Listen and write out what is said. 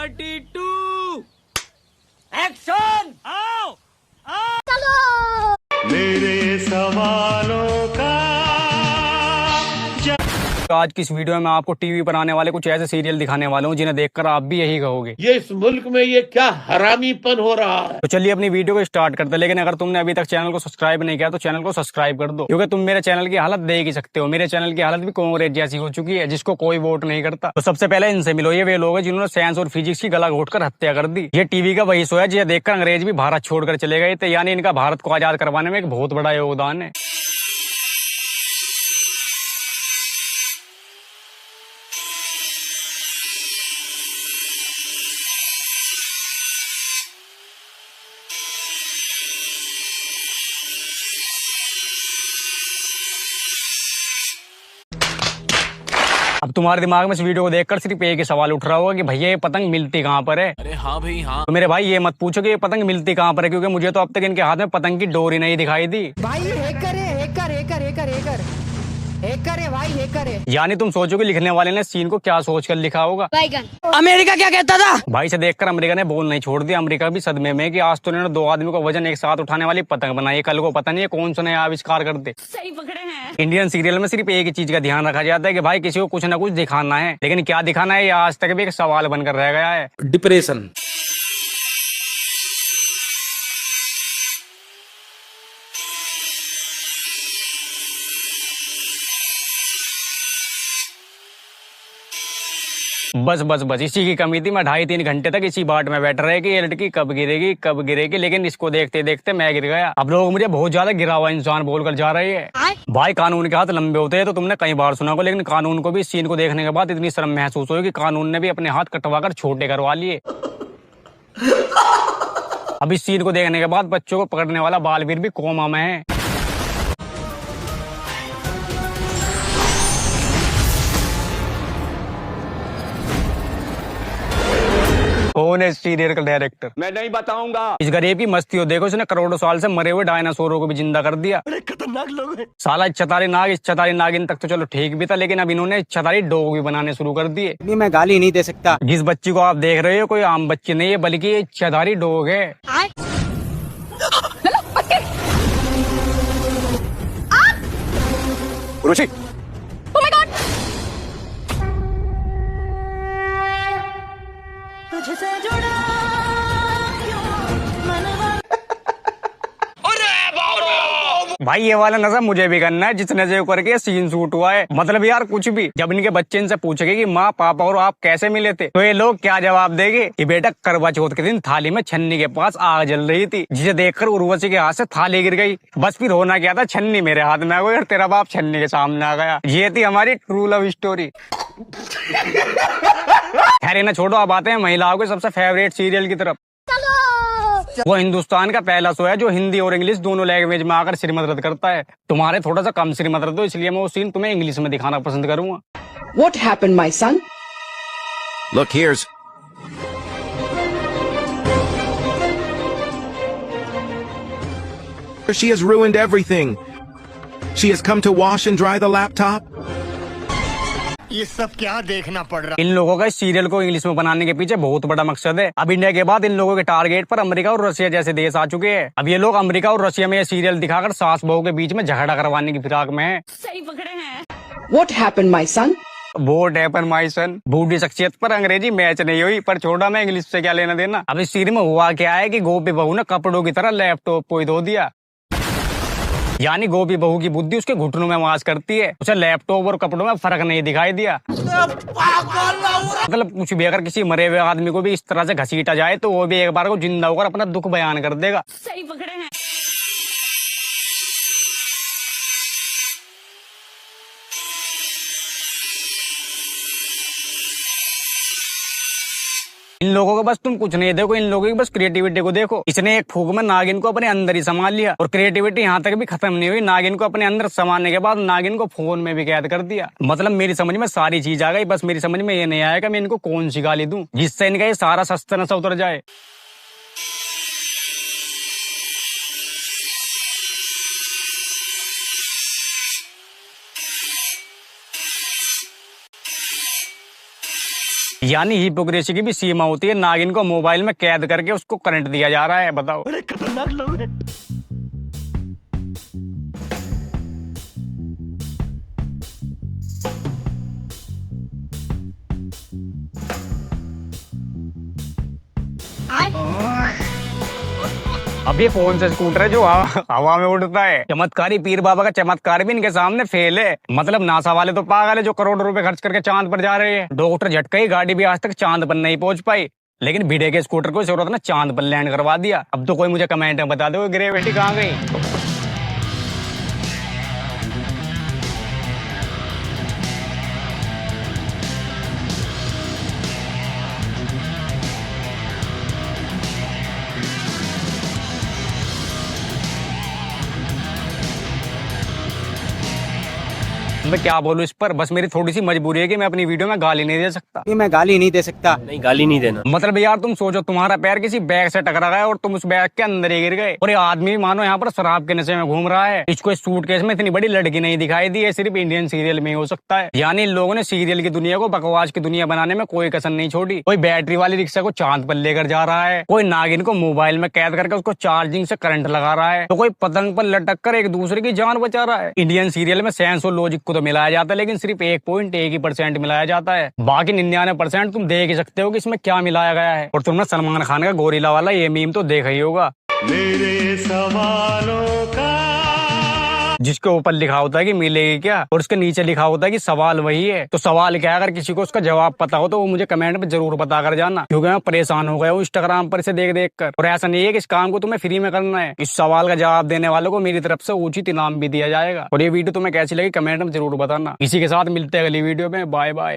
32 action. आओ चलो। मेरे सवालों का आज की इस वीडियो में मैं आपको टीवी पर आने वाले कुछ ऐसे सीरियल दिखाने वाला हूँ जिन्हें देखकर आप भी यही कहोगे, ये इस मुल्क में ये क्या हरामीपन हो रहा है। तो चलिए अपनी वीडियो को स्टार्ट करते हैं। लेकिन अगर तुमने अभी तक चैनल को सब्सक्राइब नहीं किया तो चैनल को सब्सक्राइब कर दो, क्योंकि तुम मेरे चैनल की हालत देख ही सकते हो। मेरे चैनल की हालत भी कांग्रेस जैसी हो चुकी है, जिसको कोई वोट नहीं करता। तो सबसे पहले इनसे मिलो। ये वे लोग हैं जिन्होंने साइंस और फिजिक्स की गला घोटकर हत्या कर दी। ये टीवी का वही शो है जिसे देखकर अंग्रेज भी भारत छोड़कर चले गए थे, यानी इनका भारत को आजाद करवाने में एक बहुत बड़ा योगदान है। अब तुम्हारे दिमाग में इस वीडियो को देखकर सिर्फ एक ही सवाल उठ रहा होगा कि भैया ये पतंग मिलती कहाँ पर है। अरे हाँ भाई हाँ। तो मेरे भाई ये मत पूछो कि ये पतंग मिलती कहाँ पर है, क्योंकि मुझे तो अब तक इनके हाथ में पतंग की डोरी नहीं दिखाई दी। भाई हैकर है, hacker hacker hacker hacker hacker है भाई, हैकर है। यानी तुम सोचो कि लिखने वाले ने सीन को क्या सोचकर लिखा होगा। अमेरिका क्या कहता था? भाई से देखकर अमेरिका ने बोल नहीं छोड़ दिया। अमेरिका भी सदमे में कि आज तो इन्होंने दो आदमी को वजन एक साथ उठाने वाली पतंग बनाई, कल को पता नहीं है कौन सा नया आविष्कार कर दे। सही पकड़े हैं। इंडियन सीरियल में सिर्फ एक ही चीज का ध्यान रखा जाता है कि भाई किसी को कुछ ना कुछ दिखाना है, लेकिन क्या दिखाना है ये आज तक भी एक सवाल बनकर रह गया है। डिप्रेशन। बस बस बस इसी की कमी थी। मैं 2.5-3 घंटे तक इसी बाट में बैठ रहे कि ये लड़की कब गिरेगी कब गिरेगी, लेकिन इसको देखते देखते मैं गिर गया। अब लोग मुझे बहुत ज्यादा गिरा हुआ इंसान बोलकर जा रही है। भाई कानून के हाथ लंबे होते हैं तो तुमने कई बार सुना होगा, लेकिन कानून को भी इस सीन को देखने के बाद इतनी शर्म महसूस हुई कि कानून ने भी अपने हाथ कटवाकर छोटे करवा लिए। अब इस सीन को देखने के बाद बच्चों को पकड़ने वाला बालवीर भी कोमा में है। कौन है सीरियल का डायरेक्टर? मैं नहीं बताऊंगा। इस गरीब की मस्ती हो देखो, इसने करोड़ों साल से मरे हुए डायनासोरों को भी जिंदा कर दिया। बड़े खतरनाक लोग हैं। साला इच्छाधारी नाग इच्छाधारी नागिन तक तो चलो ठीक भी था, लेकिन अब इन्होंने इच्छाधारी डॉग भी बनाने शुरू कर दिए। मैं गाली नहीं दे सकता। जिस बच्ची को आप देख रहे हो कोई आम बच्ची नहीं है, बल्कि ये इच्छाधारी डॉग है। रुचि भाई ये वाला नजर मुझे भी करना है जिस नजर करके सीन शूट हुआ है। मतलब यार कुछ भी। जब इनके बच्चे इनसे पूछेंगे कि माँ पापा और आप कैसे मिले थे, तो ये लोग क्या जवाब देंगे कि बेटा करवा चौथ के दिन थाली में छन्नी के पास आग जल रही थी, जिसे देखकर उर्वशी के हाथ से थाली गिर गई। बस फिर होना क्या था, छन्नी मेरे हाथ में आ गई और तेरा बाप छन्नी के सामने आ गया। ये थी हमारी ट्रू लव स्टोरी। खैर इन्हें छोड़ो, अब आते हैं महिलाओं के सबसे फेवरेट सीरियल की तरफ। वो हिंदुस्तान का पहला शो है जो हिंदी और इंग्लिश दोनों लैंग्वेज में आकर श्रीमत रद्द करता है। तुम्हारे थोड़ा सा कम श्रीमत रद्द हो, इसलिए मैं वो सीन तुम्हें इंग्लिश में दिखाना पसंद करूंगा। What happened, my son? Look, here's... She has ruined everything. She has come to wash and dry the laptop. ये सब क्या देखना पड़ रहा। इन लोगों का इस सीरियल को इंग्लिश में बनाने के पीछे बहुत बड़ा मकसद है। अब इंडिया के बाद इन लोगों के टारगेट पर अमेरिका और रशिया जैसे देश आ चुके हैं। अब ये लोग अमेरिका और रशिया में ये सीरियल दिखाकर सास बहू के बीच में झगड़ा करवाने की फिराक में है। सही पकड़े हैं। What happened, my son? Vote है पर माई सन। बूढ़ी शख्सियत पर अंग्रेजी मैच नहीं हुई, पर छोड़ा मैं इंग्लिश से क्या लेना देना। अब इस सीरियल में हुआ क्या है कि गोपी बहू ने कपड़ों की तरह लैपटॉप को ही धो दिया। यानी गोपी बहू की बुद्धि उसके घुटनों में वास करती है, उसे लैपटॉप और कपड़ों में फर्क नहीं दिखाई दिया। मतलब कुछ भी अगर किसी मरे हुए आदमी को भी इस तरह से घसीटा जाए तो वो भी एक बार को जिंदा होकर अपना दुख बयान कर देगा। सही पकड़े हैं। इन लोगों को बस तुम कुछ नहीं देखो, इन लोगों की बस क्रिएटिविटी को देखो। इसने एक फूंक में नागिन को अपने अंदर ही संभाल लिया और क्रिएटिविटी यहाँ तक भी खत्म नहीं हुई। नागिन को अपने अंदर संभालने के बाद नागिन को फोन में भी कैद कर दिया। मतलब मेरी समझ में सारी चीज आ गई, बस मेरी समझ में ये नहीं आएगा मैं इनको कौन सी गाली दूं जिससे इनका ये सारा सस्ता नशा उतर जाए। यानी हिपोक्रेसी की भी सीमा होती है। नागिन को मोबाइल में कैद करके उसको करंट दिया जा रहा है, बताओ। बड़े खतरनाक लोग हैं। अब ये कौन सा स्कूटर है जो हवा में उड़ता है? चमत्कारी पीर बाबा का चमत्कार भी इनके सामने फेल है। मतलब नासा वाले तो पागल है जो करोड़ों रुपए खर्च करके चांद पर जा रहे हैं। डॉक्टर झटका ही गाड़ी भी आज तक चांद पर नहीं पहुंच पाई, लेकिन भिड़े के स्कूटर को जरूरत ना चांद पर लैंड करवा दिया। अब तो कोई मुझे कमेंट में बता दो ग्रेविटी कहाँ गई। मैं क्या बोलूं इस पर, बस मेरी थोड़ी सी मजबूरी है कि मैं अपनी वीडियो में गाली नहीं दे सकता। मैं गाली नहीं दे सकता। नहीं, गाली नहीं देना। मतलब यार तुम सोचो, तुम्हारा पैर किसी बैग से टकरा गया और तुम उस बैग के अंदर ही गिर गए, और ये आदमी मानो यहाँ पर शराब के नशे में घूम रहा है। इसको इस सूटकेस में इतनी बड़ी लड़की नहीं दिखाई दी है, सिर्फ इंडियन सीरियल में ही हो सकता है। यानी इन लोगों ने सीरियल की दुनिया को बकवास की दुनिया बनाने में कोई कसर नहीं छोड़ी। कोई बैटरी वाली रिक्शा को चांद पर लेकर जा रहा है, कोई नागिन को मोबाइल में कैद करके उसको चार्जिंग से करंट लगा रहा है, तो कोई पतंग पर लटक कर एक दूसरे की जान बचा रहा है। इंडियन सीरियल में सेंस और लॉजिक को तो मिलाया जाता है, लेकिन सिर्फ 1.1% मिलाया जाता है। बाकी 99% तुम देख ही सकते हो कि इसमें क्या मिलाया गया है। और तुमने सलमान खान का गोरिल्ला वाला ये मीम तो देखा ही होगा, मेरे सवालों का, जिसके ऊपर लिखा होता है कि मिलेगी क्या, और उसके नीचे लिखा होता है कि सवाल वही है। तो सवाल क्या है? अगर किसी को उसका जवाब पता हो तो वो मुझे कमेंट में जरूर बता कर जाना, क्योंकि मैं परेशान हो गया हूँ इंस्टाग्राम पर इसे देख देख कर। और ऐसा नहीं है कि इस काम को तुम्हें फ्री में करना है, इस सवाल का जवाब देने वालों को मेरी तरफ से उचित इनाम भी दिया जाएगा। और ये वीडियो तुम्हें कैसी लगी कमेंट में जरूर बताना। इसी के साथ मिलते हैं अगली वीडियो में। Bye bye.